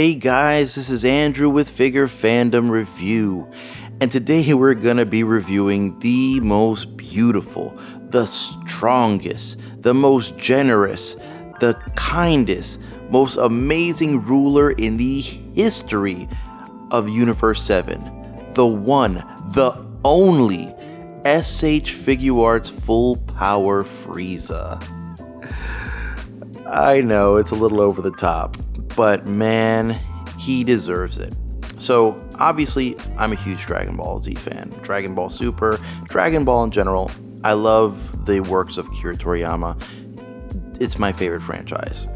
Hey guys, this is Andrew with Figure Fandom Review, and today we're gonna be reviewing the most beautiful, the strongest, the most generous, the kindest, most amazing ruler in the history of Universe 7. The one, the only SH Figuarts Full Power Frieza. I know, it's a little over the top, but man, he deserves it. So, obviously, I'm a huge Dragon Ball Z fan. Dragon Ball Super, Dragon Ball in general. I love the works of Akira Toriyama. It's my favorite franchise.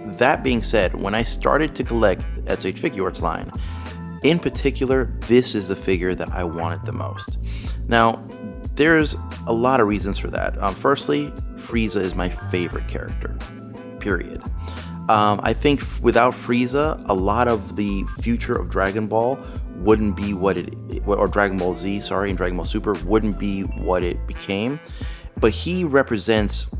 That being said, when I started to collect SH Figuarts line, in particular, this is the figure that I wanted the most. Now, there's a lot of reasons for that. Firstly, Frieza is my favorite character, period. I think without Frieza, a lot of the future of Dragon Ball wouldn't be or Dragon Ball Z, and Dragon Ball Super wouldn't be what it became. But he represents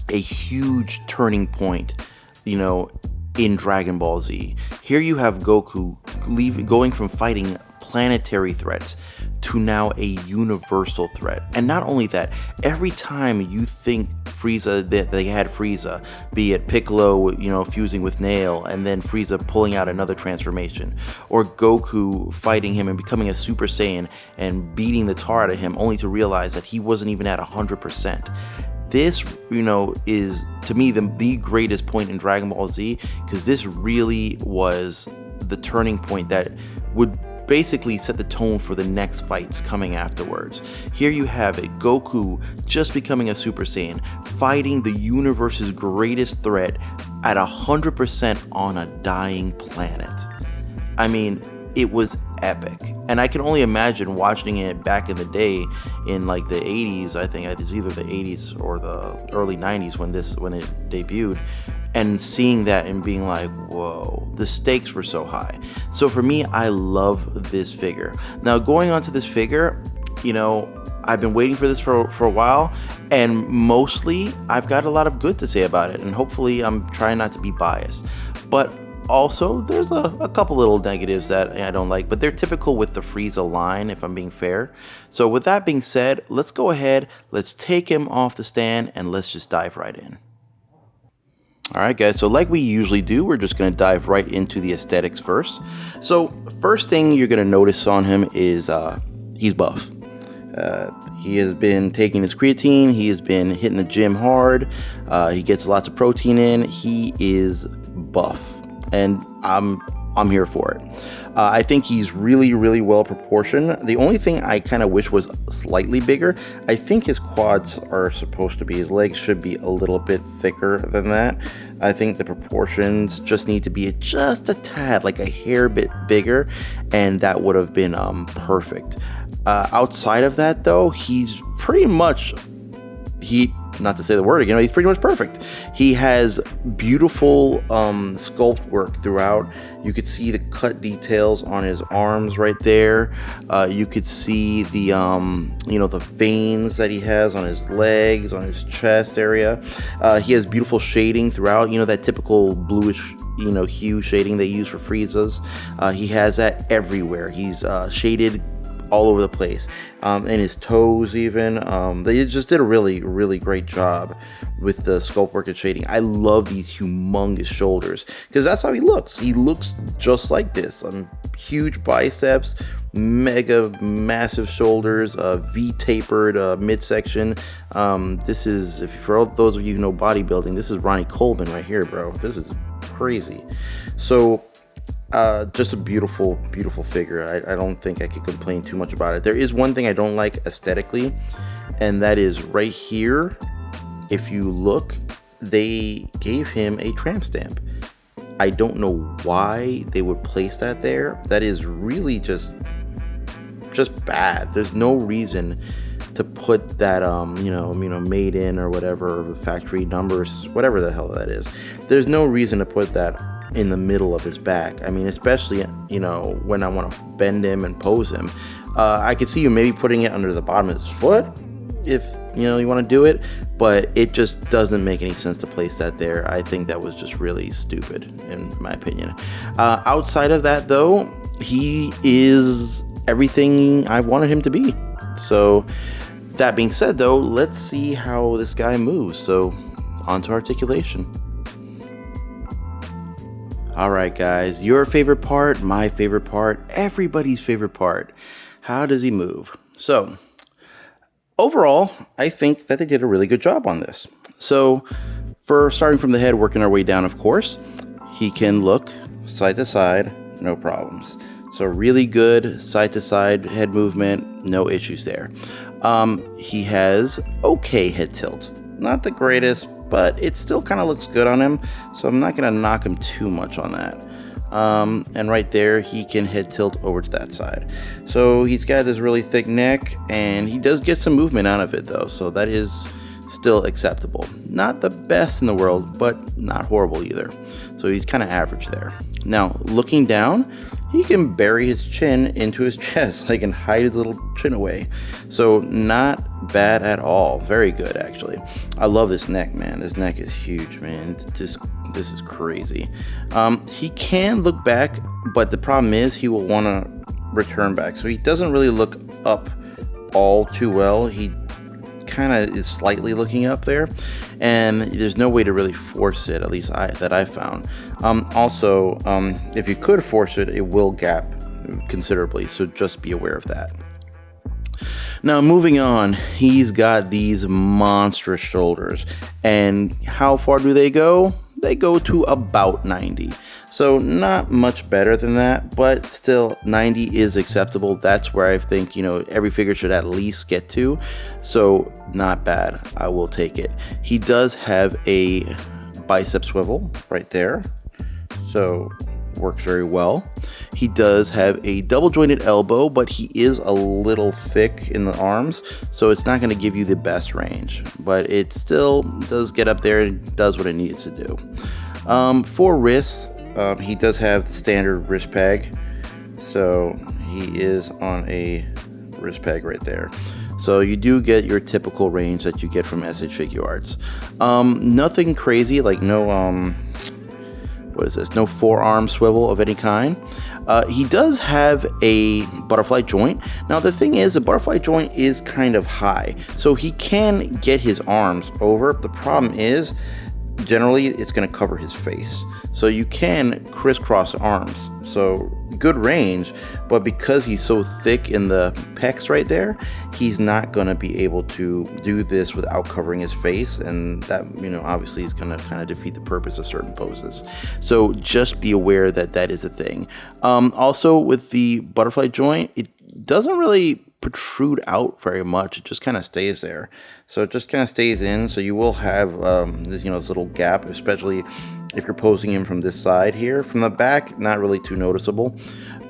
a huge turning point, in Dragon Ball Z. Here you have Goku going from fighting planetary threats to now a universal threat. And not only that, every time you think Frieza, that they had Frieza, be it Piccolo, fusing with Nail, and then Frieza pulling out another transformation, or Goku fighting him and becoming a Super Saiyan and beating the tar out of him, only to realize that he wasn't even at 100%. This, is to me the greatest point in Dragon Ball Z, because this really was the turning point that would basically set the tone for the next fights coming afterwards. Here you have it, Goku just becoming a Super Saiyan, fighting the universe's greatest threat at 100% on a dying planet. I mean, it was epic, and I can only imagine watching it back in the day in like the 80s. I think it's either the 80s or the early 90s when it debuted, and seeing that and being like, whoa, the stakes were so high. So for me, I love this figure. Now, going on to this figure, I've been waiting for this for a while, and mostly I've got a lot of good to say about it, and hopefully I'm trying not to be biased. But also, there's a couple little negatives that I don't like, but they're typical with the Frieza line, if I'm being fair. So with that being said, let's go ahead, let's take him off the stand, and let's just dive right in. Alright guys, so like we usually do, we're just going to dive right into the aesthetics first. So first thing you're going to notice on him is he's buff. He has been taking his creatine, he has been hitting the gym hard, he gets lots of protein in, he is buff. And I'm here for it. I think he's really, really well proportioned. The only thing I kind of wish was slightly bigger. I think his quads are supposed to be, his legs should be a little bit thicker than that. I think the proportions just need to be just a tad, like a hair bit bigger, and that would have been perfect. Outside of that though, he's pretty much, not to say the word again, he's pretty much perfect. He has beautiful sculpt work throughout. You could see the cut details on his arms right there. You could see the the veins that he has on his legs, on his chest area. He has beautiful shading throughout. That typical bluish hue shading they use for Frieza's. He has that everywhere. He's shaded all over the place, and his toes even. They just did a really, really great job with the sculpt work and shading. I love these humongous shoulders, because that's how he looks. He looks just like this. Huge biceps, mega massive shoulders, V-tapered midsection. This is, for all those of you who know bodybuilding, this is Ronnie Coleman right here, bro. This is crazy. So just a beautiful, beautiful figure. I don't think I could complain too much about it. There is one thing I don't like aesthetically, and that is right here. If you look, they gave him a tramp stamp. I don't know why they would place that there. That is really just bad. There's no reason to put that made in or whatever, the factory numbers, whatever the hell that is. There's no reason to put that in the middle of his back. I mean, especially when I want to bend him and pose him. I could see you maybe putting it under the bottom of his foot if you want to do it, but it just doesn't make any sense to place that there. I think that was just really stupid, in my opinion. Outside of that, though, he is everything I wanted him to be. So, that being said, though, let's see how this guy moves. So, on to articulation. Alright guys, your favorite part, my favorite part, everybody's favorite part. How does he move? So, overall, I think that they did a really good job on this. So, for starting from the head, working our way down, of course, he can look side to side, no problems. So, really good side to side head movement, no issues there. He has okay head tilt. Not the greatest, but it still kind of looks good on him, so I'm not going to knock him too much on that. And right there, he can head tilt over to that side. So he's got this really thick neck, and he does get some movement out of it, though, so that is still acceptable. Not the best in the world, but not horrible either. So he's kind of average there. Now, looking down, he can bury his chin into his chest, like, and hide his little chin away. So not bad at all. Very good, actually. I love this neck, man. This neck is huge, man. It's just, this is crazy. He can look back, but the problem is he will want to return back. So he doesn't really look up all too well. He kind of is slightly looking up there, and there's no way to really force it, at least that I found. Also, if you could force it, it will gap considerably, so just be aware of that. Now, moving on, he's got these monstrous shoulders, and how far do they go? They go to about 90. So not much better than that, but still 90 is acceptable. That's where I think, every figure should at least get to. So not bad. I will take it. He does have a bicep swivel right there. So works very well. He does have a double jointed elbow, but he is a little thick in the arms, so it's not going to give you the best range, but it still does get up there and does what it needs to do. For wrists, he does have the standard wrist peg, so he is on a wrist peg right there. So you do get your typical range that you get from SH Figuarts. Nothing crazy, like no no forearm swivel of any kind. He does have a butterfly joint. Now the thing is, the butterfly joint is kind of high, so he can get his arms over. The problem is, generally it's going to cover his face, so you can crisscross arms. So good range, but because he's so thick in the pecs right there, he's not going to be able to do this without covering his face, and that, obviously is going to kind of defeat the purpose of certain poses. So just be aware that that is a thing. Also with the butterfly joint, it doesn't really protrude out very much. It just kind of stays there, so it just kind of stays in. So you will have this little gap, especially if you're posing him from this side here. From the back, not really too noticeable,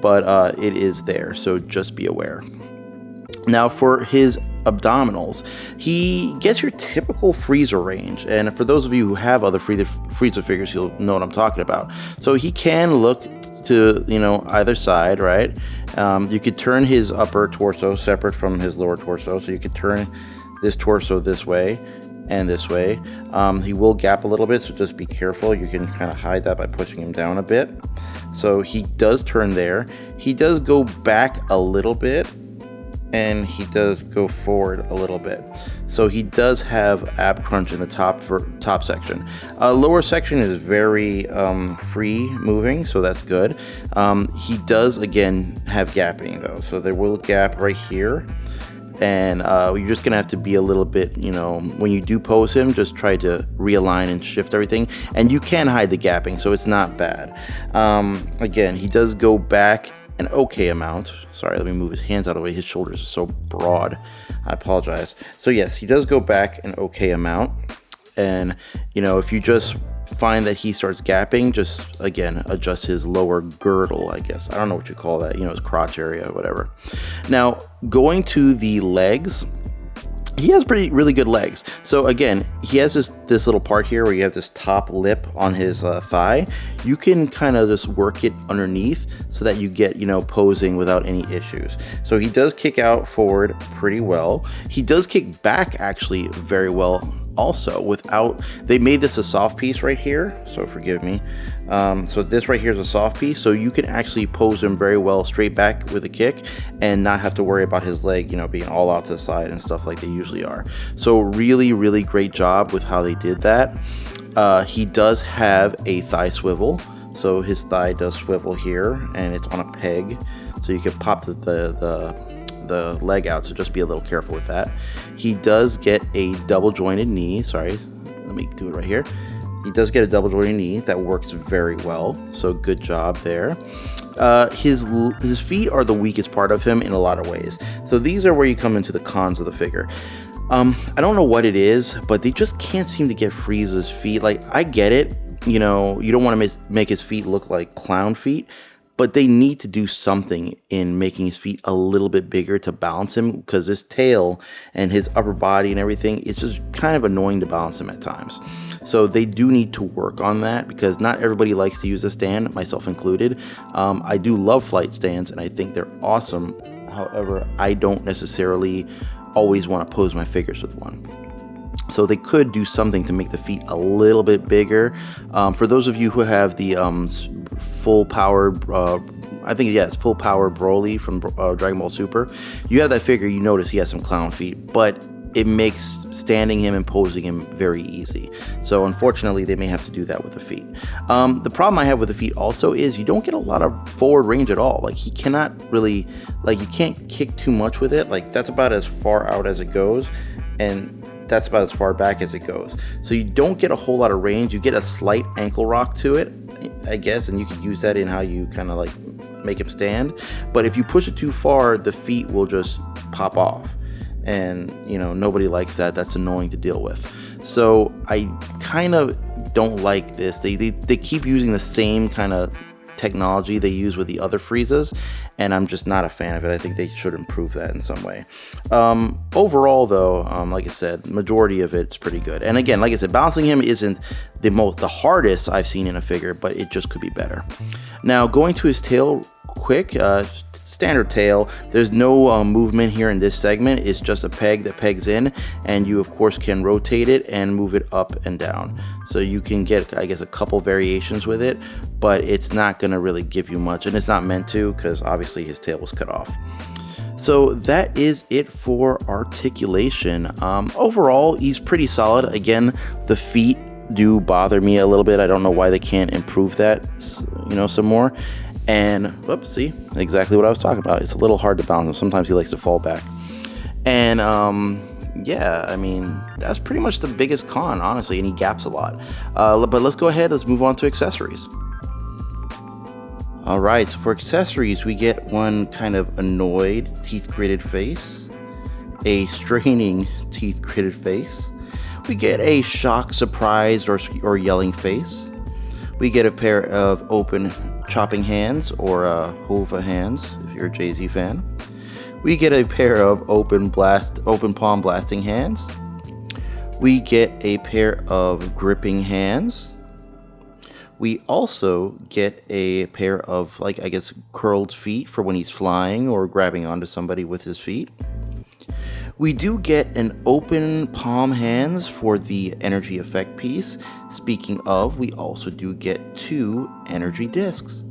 but it is there, so just be aware. Now for his abdominals, he gets your typical Frieza range, and for those of you who have other Frieza figures, you'll know what I'm talking about. So he can look to either side, right? You could turn his upper torso separate from his lower torso, so you could turn this torso this way and this way. He will gap a little bit, so just be careful. You can kind of hide that by pushing him down a bit. So he does turn there. He does go back a little bit, and he does go forward a little bit. So he does have ab crunch in the top section. Lower section is very free moving, so that's good. He does again have gapping though, so there will gap right here, and you're just gonna have to be a little bit, when you do pose him, just try to realign and shift everything, and you can hide the gapping, so it's not bad. Again, he does go back an okay amount. Sorry, let me move his hands out of the way. His shoulders are so broad. I apologize. So yes, he does go back an okay amount. And, if you just find that he starts gapping, just, again, adjust his lower girdle, I guess. I don't know what you call that, his crotch area or whatever. Now, going to the legs, he has really good legs. So again, he has this little part here where you have this top lip on his thigh. You can kind of just work it underneath so that you get, posing without any issues. So he does kick out forward pretty well. He does kick back actually very well also, they made this a soft piece right here, so forgive me. So this right here is a soft piece, so you can actually pose him very well straight back with a kick and not have to worry about his leg, being all out to the side and stuff like they usually are. So really, really great job with how they did that. He does have a thigh swivel, so his thigh does swivel here, and it's on a peg, so you can pop the leg out, so just be a little careful with that. He does get a double jointed knee. Sorry, let me do it right here. He does get a double jointed knee that works very well, so good job there. His feet are the weakest part of him in a lot of ways, so these are where you come into the cons of the figure. I don't know what it is, but they just can't seem to get Frieza's feet. Like, I get it, you don't want to make his feet look like clown feet, but they need to do something in making his feet a little bit bigger to balance him, because his tail and his upper body and everything, it's just kind of annoying to balance him at times. So they do need to work on that, because not everybody likes to use a stand, myself included. I do love flight stands, and I think they're awesome. However, I don't necessarily always want to pose my figures with one. So they could do something to make the feet a little bit bigger. For those of you who have the full power, it's full power Broly from Dragon Ball Super, you have that figure, you notice he has some clown feet, but it makes standing him and posing him very easy. So unfortunately, they may have to do that with the feet. The problem I have with the feet also is you don't get a lot of forward range at all. Like, he cannot really, you can't kick too much with it. Like, that's about as far out as it goes, and that's about as far back as it goes. So you don't get a whole lot of range. You get a slight ankle rock to it, I guess, and you could use that in how you kind of make him stand. But if you push it too far, the feet will just pop off. And, nobody likes that. That's annoying to deal with. So I kind of don't like this. They keep using the same kind of technology they use with the other Friezas, and I'm just not a fan of it. I think they should improve that in some way. Overall, though, like I said, majority of it's pretty good. And again, like I said, balancing him isn't the hardest I've seen in a figure, but it just could be better. Now, going to his tail quick, standard tail. There's no movement here in this segment. It's just a peg that pegs in, and you of course can rotate it and move it up and down. So you can get, I guess, a couple variations with it, but it's not going to really give you much, and it's not meant to, because obviously his tail was cut off. So that is it for articulation. Overall, he's pretty solid. Again, the feet do bother me a little bit. I don't know why they can't improve that, some more. And, whoops, see, exactly what I was talking about. It's a little hard to balance him. Sometimes he likes to fall back. And, yeah, I mean, that's pretty much the biggest con, honestly, and he gaps a lot. But let's go ahead, let's move on to accessories. All right, so for accessories, we get one kind of annoyed, teeth-gritted face, a straining, teeth-gritted face. We get a shocked, surprised, or yelling face. We get a pair of open chopping hands, or Hova hands, if you're a Jay-Z fan. We get a pair of open palm blasting hands. We get a pair of gripping hands. We also get a pair of, curled feet for when he's flying or grabbing onto somebody with his feet. We do get an open palm hands for the energy effect piece. Speaking of, we also do get 2 energy discs.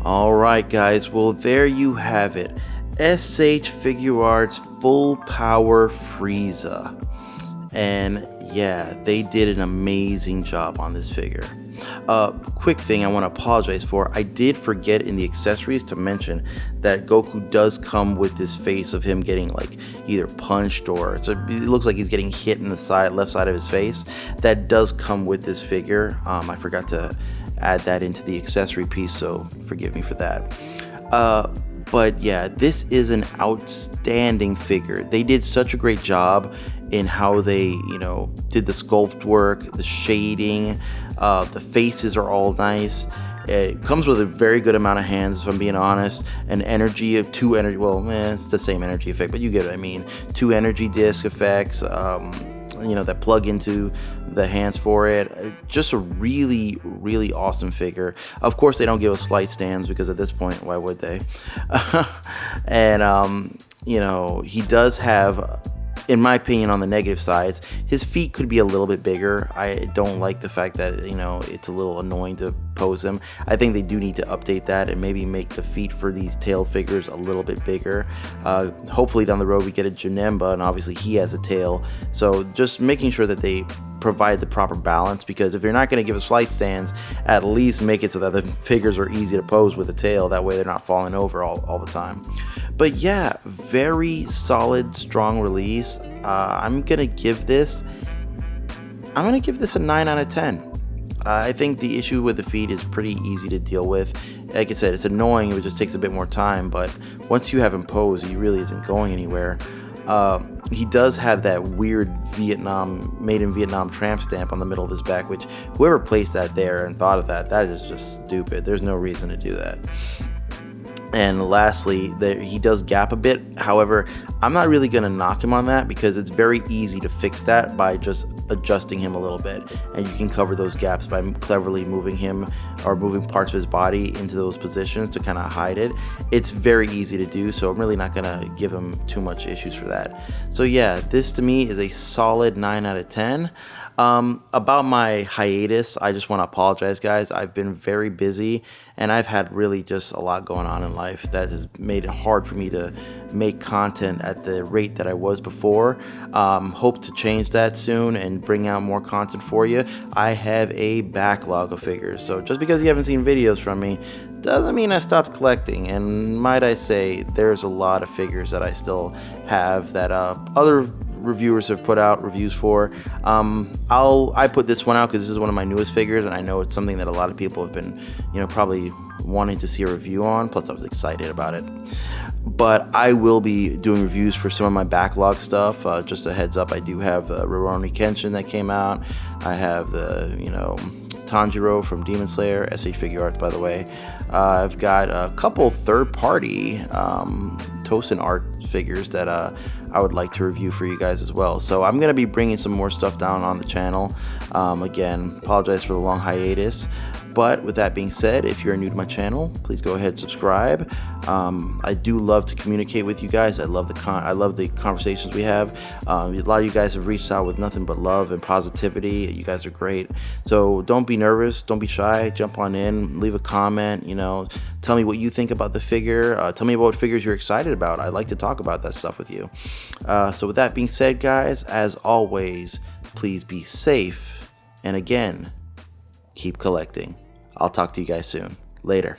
Alright guys, well there you have it. SH Figuarts Full Power Frieza. And yeah, they did an amazing job on this figure. Quick thing I want to apologize for. I did forget in the accessories to mention that Goku does come with this face of him getting either punched or it looks like he's getting hit in the left side of his face. That does come with this figure. I forgot to add that into the accessory piece, so forgive me for that. But yeah, this is an outstanding figure. They did such a great job in how they, did the sculpt work, the shading, the faces are all nice. It comes with a very good amount of hands, if I'm being honest. An energy of 2 energy, it's the same energy effect, but you get what I mean. 2 energy disc effects, that plug into the hands for it. Just a really, really awesome figure. Of course, they don't give us flight stands, because at this point, why would they? And, he does have in my opinion, on the negative sides, his feet could be a little bit bigger. I don't like the fact that, you know, it's a little annoying to pose him. I think they do need to update that and maybe make the feet for these tail figures a little bit bigger. Hopefully down the road we get a Janemba, and obviously he has a tail. So just making sure that they provide the proper balance, because if you're not going to give us flight stands, at least make it so that the figures are easy to pose with a tail. That way they're not falling over all the time. But yeah, very solid, strong release. I'm gonna give this a 9 out of 10. I think the issue with the feet is pretty easy to deal with. Like I said, it's annoying, it just takes a bit more time, but once you have him posed, he really isn't going anywhere. He does have that weird made in Vietnam tramp stamp on the middle of his back, which whoever placed that there and thought of that is just stupid. There's no reason to do that. And lastly, he does gap a bit. However, I'm not really going to knock him on that, because it's very easy to fix that by just adjusting him a little bit, and you can cover those gaps by cleverly moving him or moving parts of his body into those positions to kind of hide it. It's very easy to do, so I'm really not going to give him too much issues for that. So yeah, this to me is a solid 9 out of 10. About my hiatus, I just want to apologize, guys. I've been very busy, and I've had really just a lot going on in life that has made it hard for me to make content at the rate that I was before. Hope to change that soon and bring out more content for you. I have a backlog of figures, so just because you haven't seen videos from me doesn't mean I stopped collecting. And might I say, there's a lot of figures that I still have that other reviewers have put out reviews for. I put this one out because this is one of my newest figures, and I know it's something that a lot of people have been, you know, probably wanting to see a review on. Plus, I was excited about it. But I will be doing reviews for some of my backlog stuff. Just a heads up, I do have Rurouni Kenshin that came out. I have the, you know, Tanjiro from Demon Slayer, SH Figuarts, by the way. I've got a couple third-party Tosin art figures that I would like to review for you guys as well. So I'm going to be bringing some more stuff down on the channel. Again, apologize for the long hiatus. But with that being said, if you're new to my channel, please go ahead and subscribe. I do love to communicate with you guys. I love the conversations we have. A lot of you guys have reached out with nothing but love and positivity. You guys are great. So don't be nervous. Don't be shy. Jump on in. Leave a comment. You know, tell me what you think about the figure. Tell me about what figures you're excited about. I like to talk about that stuff with you. So with that being said, guys, as always, please be safe. And again, keep collecting. I'll talk to you guys soon. Later.